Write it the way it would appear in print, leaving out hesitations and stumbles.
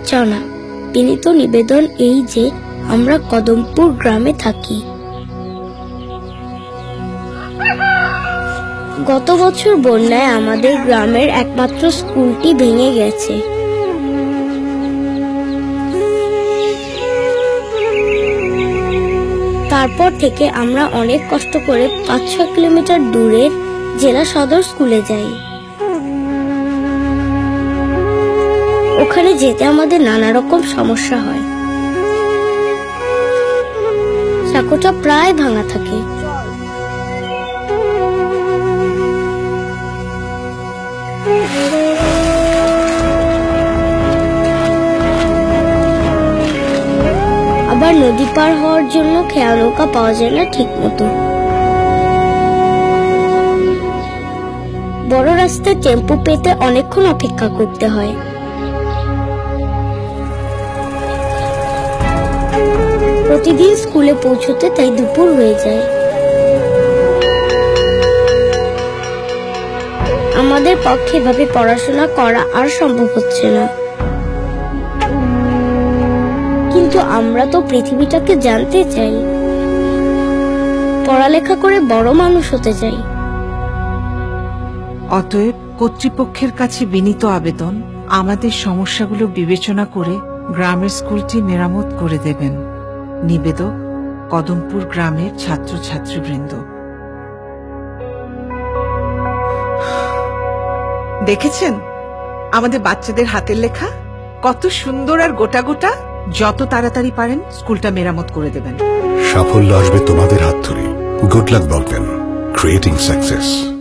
বাচ্চাও না। বিনীত নিবেদন এই যে আমরা কদমপুর গ্রামে থাকি। গত বছর বন্যায় আমাদের গ্রামের একমাত্র স্কুলটি ভেঙে গেছে। তারপর থেকে আমরা অনেক কষ্ট করে ৫-৬ কিলোমিটার দূরের জেলা সদর স্কুলে যাই। ওখানে যেতে আমাদের নানা রকম সমস্যা হয়। সাঁকোটা প্রায় ভাঙা থাকে। আবার নদী পার হওয়ার জন্য খেয়া নৌকা পাওয়া যায় না ঠিক মতো। বড় রাস্তায় টেম্পো পেতে অনেকক্ষণ অপেক্ষা করতে হয়। প্রতিদিন স্কুলে পৌঁছতে তাই দুপুর হয়ে যায়। আমাদের পক্ষে এভাবে পড়াশোনা করা আর সম্ভব হচ্ছে না। কিন্তু আমরা তো পৃথিবীটাকে জানতে চাই, পড়ালেখা করে বড় মানুষ হতে চাই। অতএব কর্তৃপক্ষের কাছে বিনীত আবেদন, আমাদের সমস্যাগুলো বিবেচনা করে গ্রামের স্কুলটি মেরামত করে দেবেন। নিবেদক, কদমপুর গ্রামের ছাত্রছাত্রীবৃন্দ। দেখেছেন আমাদের বাচ্চাদের হাতের লেখা কত সুন্দর আর গোটা গোটা। যত তাড়াতাড়ি পারেন স্কুলটা মেরামত করে দেবেন। সাফল্য আসবে তোমাদের হাত ধরে। গুড লাক বলবেন। Creating success.